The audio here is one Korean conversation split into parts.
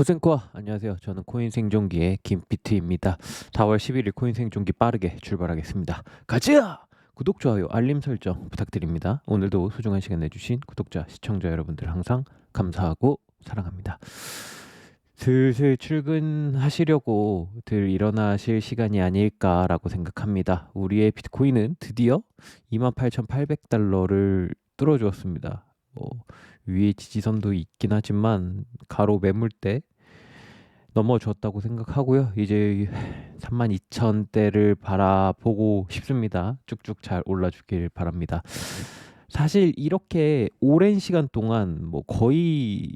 고생과 안녕하세요. 저는 코인 생존기의 김비트입니다. 4월 11일 코인 생존기 빠르게 출발하겠습니다. 가자! 구독, 좋아요, 알림 설정 부탁드립니다. 오늘도 소중한 시간 내주신 구독자, 시청자 여러분들 항상 감사하고 사랑합니다. 슬슬 출근하시려고들 일어나실 시간이 아닐까라고 생각합니다. 우리의 비트코인은 드디어 28,800달러를 뚫어주었습니다. 위에 지지선도 있긴 하지만 가로 매물대 넘어졌다고 생각하고요. 이제 32,000대를 바라보고 싶습니다. 쭉쭉 잘 올라주길 바랍니다. 사실 이렇게 오랜 시간 동안 거의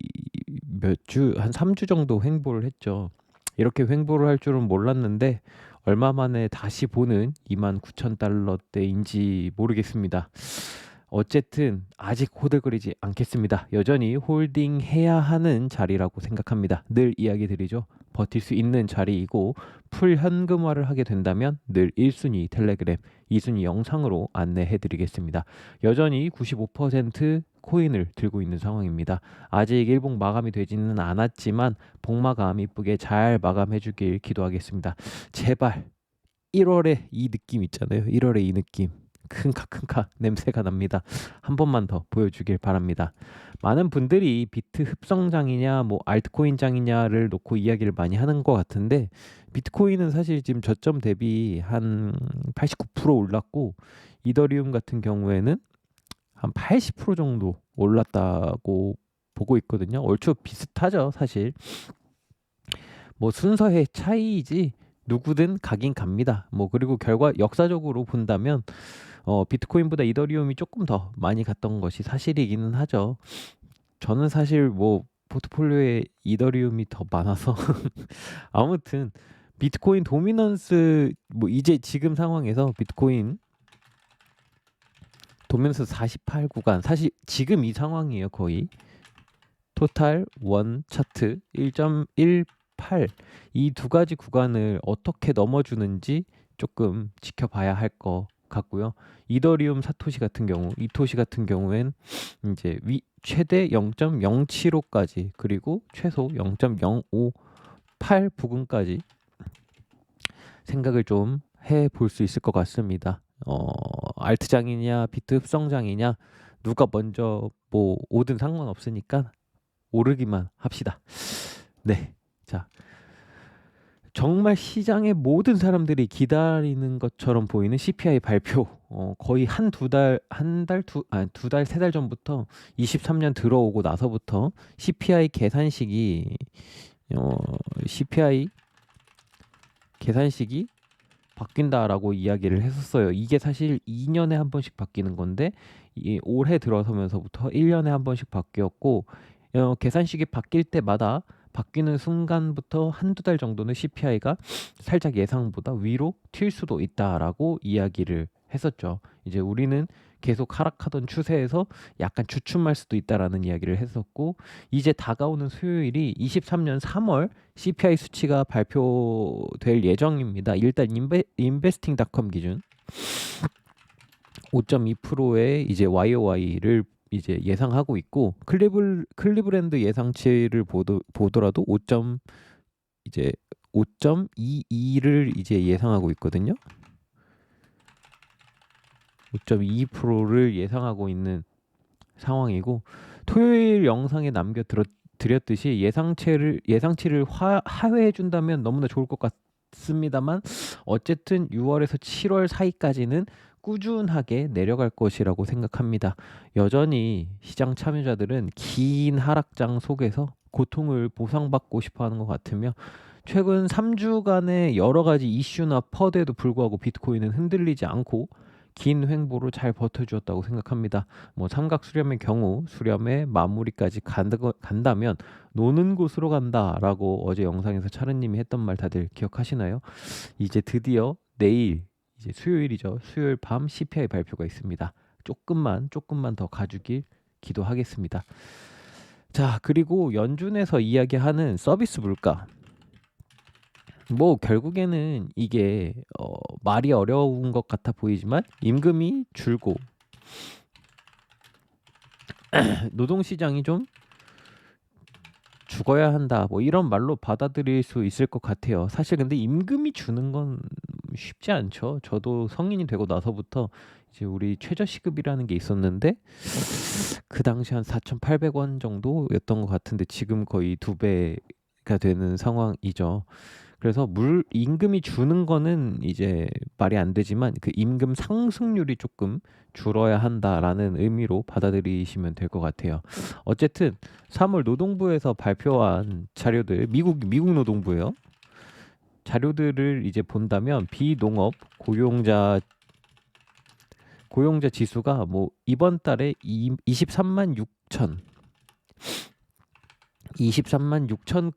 몇 주, 한 3주 정도 횡보를 했죠. 이렇게 횡보를 할 줄은 몰랐는데 얼마 만에 다시 보는 29,000달러대인지 모르겠습니다. 어쨌든 아직 호들거리지 않겠습니다. 여전히 홀딩해야 하는 자리라고 생각합니다. 늘 이야기 드리죠. 버틸 수 있는 자리이고 풀 현금화를 하게 된다면 늘 1순위 텔레그램, 2순위 영상으로 안내해 드리겠습니다. 여전히 95% 코인을 들고 있는 상황입니다. 아직 일봉 마감이 되지는 않았지만 복마감 이쁘게 잘 마감해 주길 기도하겠습니다. 제발 1월에 이 느낌 있잖아요. 1월에 이 느낌. 큰카 냄새가 납니다. 한 번만 더 보여주길 바랍니다. 많은 분들이 비트 흡성장이냐 알트코인장이냐를 놓고 이야기를 많이 하는 것 같은데 비트코인은 사실 지금 저점 대비 한 89% 올랐고 이더리움 같은 경우에는 한 80% 정도 올랐다고 보고 있거든요. 얼추 비슷하죠, 사실. 순서의 차이이지 누구든 가긴 갑니다. 그리고 결과 역사적으로 본다면 비트코인보다 이더리움이 조금 더 많이 갔던 것이 사실이기는 하죠. 저는 사실 포트폴리오에 이더리움이 더 많아서 아무튼 비트코인 도미넌스 이제 지금 상황에서 비트코인 도미넌스 48 구간 사실 지금 이 상황이에요. 거의 토탈 원 차트 1.18 이 두 가지 구간을 어떻게 넘어주는지 조금 지켜봐야 할 것 같고요. 이더리움 사토시 같은 경우엔 이제 최대 0.075까지 그리고 최소 0.058 부근까지 생각을 좀 해볼 수 있을 것 같습니다. 알트장이냐 비트 흡성장이냐 누가 먼저 오든 상관없으니까 오르기만 합시다. 네, 자 정말 시장의 모든 사람들이 기다리는 것처럼 보이는 CPI 발표 거의 두 달, 세 달 전부터 23년 들어오고 나서부터 CPI 계산식이 바뀐다라고 이야기를 했었어요. 이게 사실 2년에 한 번씩 바뀌는 건데 올해 들어서면서부터 1년에 한 번씩 바뀌었고 계산식이 바뀔 때마다 바뀌는 순간부터 한두 달 정도는 CPI가 살짝 예상보다 위로 튈 수도 있다라고 이야기를 했었죠. 이제 우리는 계속 하락하던 추세에서 약간 주춤할 수도 있다라는 이야기를 했었고 이제 다가오는 수요일이 23년 3월 CPI 수치가 발표될 예정입니다. 일단 인베스팅닷컴 기준 5.2%의 이제 YOY를 이제 예상하고 있고 클리브랜드 예상치를 보더라도 5.22를 이제 예상하고 있거든요. 5.22%를 예상하고 있는 상황이고 토요일 영상에 드렸듯이 예상치를 하회해 준다면 너무나 좋을 것 같습니다만 어쨌든 6월에서 7월 사이까지는 꾸준하게 내려갈 것이라고 생각합니다. 여전히 시장 참여자들은 긴 하락장 속에서 고통을 보상받고 싶어 하는 것 같으며 최근 3주간의 여러 가지 이슈나 퍼대에도 불구하고 비트코인은 흔들리지 않고 긴 횡보로 잘 버텨주었다고 생각합니다. 삼각 수렴의 경우 수렴의 마무리까지 간다면 노는 곳으로 간다라고 어제 영상에서 차르님이 했던 말 다들 기억하시나요? 이제 드디어 내일 이제 수요일이죠. 수요일 밤 CPI 발표가 있습니다. 조금만 더 가주길 기도하겠습니다. 자, 그리고 연준에서 이야기하는 서비스 물가. 결국에는 이게 말이 어려운 것 같아 보이지만 임금이 줄고 노동시장이 좀 죽어야 한다. 뭐 이런 말로 받아들일 수 있을 것 같아요. 사실 근데 임금이 주는 건 쉽지 않죠. 저도 성인이 되고 나서부터 이제 우리 최저시급이라는 게 있었는데 그 당시 한 4,800원 정도였던 것 같은데 지금 거의 2배가 되는 상황이죠. 그래서 임금이 주는 거는 이제 말이 안 되지만 그 임금 상승률이 조금 줄어야 한다라는 의미로 받아들이시면 될 것 같아요. 어쨌든 3월 노동부에서 발표한 자료들, 미국 노동부예요. 자료들을 이제 본다면 비농업 고용자 지수가 뭐 이번 달에 23만 6천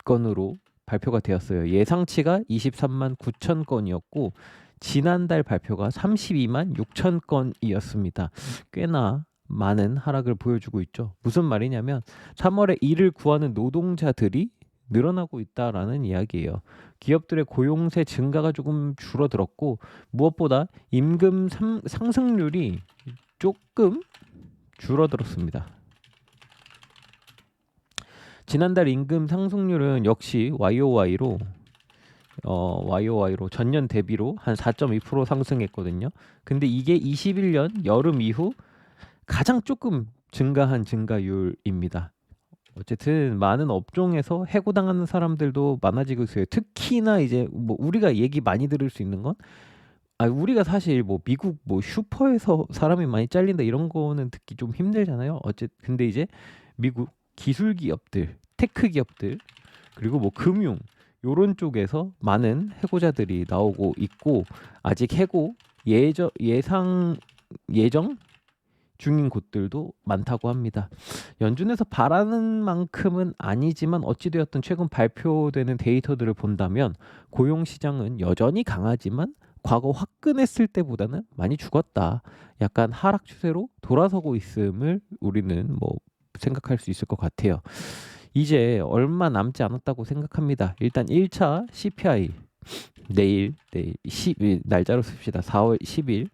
건으로 발표가 되었어요. 예상치가 23만 9천 건이었고 지난달 발표가 32만 6천 건이었습니다. 꽤나 많은 하락을 보여주고 있죠. 무슨 말이냐면 3월에 일을 구하는 노동자들이 늘어나고 있다라는 이야기예요. 기업들의 고용세 증가가 조금 줄어들었고 무엇보다 임금 상승률이 조금 줄어들었습니다. 지난달 임금 상승률은 역시 YOY로 전년 대비로 한 4.2% 상승했거든요. 근데 이게 21년 여름 이후 가장 조금 증가한 증가율입니다. 어쨌든 많은 업종에서 해고당하는 사람들도 많아지고 있어요. 특히나 이제 뭐 우리가 얘기 많이 들을 수 있는 건 우리가 사실 뭐 미국 뭐 슈퍼에서 사람이 많이 잘린다 이런 거는 듣기 좀 힘들잖아요. 근데 이제 미국 기술 기업들, 테크 기업들, 그리고 뭐 금융 요런 쪽에서 많은 해고자들이 나오고 있고 아직 해고 예정 중인 곳들도 많다고 합니다. 연준에서 바라는 만큼은 아니지만 어찌되었든 최근 발표되는 데이터들을 본다면 고용 시장은 여전히 강하지만 과거 화끈했을 때보다는 많이 죽었다. 약간 하락 추세로 돌아서고 있음을 우리는 뭐 생각할 수 있을 것 같아요. 이제 얼마 남지 않았다고 생각합니다. 일단 1차 CPI 내일 10일 날짜로 씁시다. 4월 10일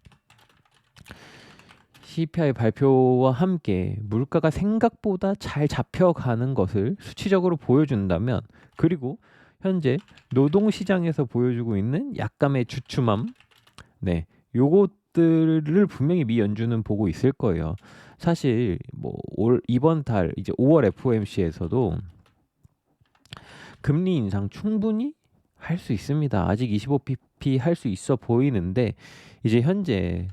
CPI 발표와 함께 물가가 생각보다 잘 잡혀가는 것을 수치적으로 보여준다면 그리고 현재 노동시장에서 보여주고 있는 약간의 주춤함 요것들을 분명히 미 연준은 보고 있을 거예요. 사실 뭐 이번 달 이제 5월 FOMC에서도 금리 인상 충분히 할 수 있습니다. 아직 25bp 할 수 있어 보이는데 이제 현재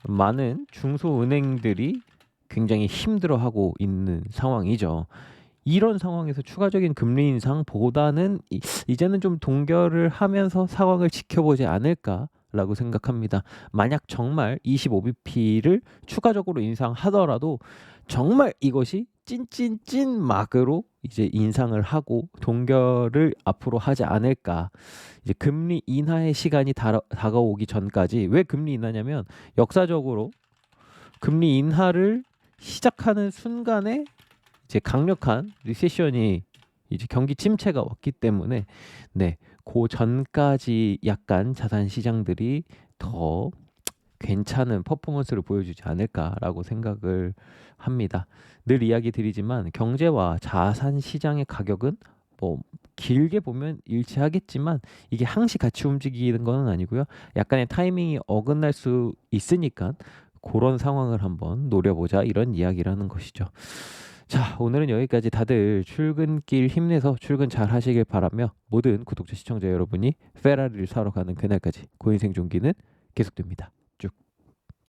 많은 중소은행들이 굉장히 힘들어하고 있는 상황이죠. 이런 상황에서 추가적인 금리 인상보다는 이제는 좀 동결을 하면서 상황을 지켜보지 않을까라고 생각합니다. 만약 정말 25bp를 추가적으로 인상하더라도 정말 이것이 찐찐찐 막으로 이제 인상을 하고 동결을 앞으로 하지 않을까. 이제 금리 인하의 시간이 다가오기 전까지 왜 금리 인하냐면 역사적으로 금리 인하를 시작하는 순간에 이제 강력한 리세션이 이제 경기 침체가 왔기 때문에 그 전까지 약간 자산 시장들이 더 괜찮은 퍼포먼스를 보여주지 않을까라고 생각을 합니다. 늘 이야기 드리지만 경제와 자산 시장의 가격은 뭐 길게 보면 일치하겠지만 이게 항시 같이 움직이는 건 아니고요. 약간의 타이밍이 어긋날 수 있으니까 그런 상황을 한번 노려보자 이런 이야기라는 것이죠. 자, 오늘은 여기까지. 다들 출근길 힘내서 출근 잘 하시길 바라며 모든 구독자 시청자 여러분이 페라리를 사러 가는 그날까지 고인생존기는 계속됩니다.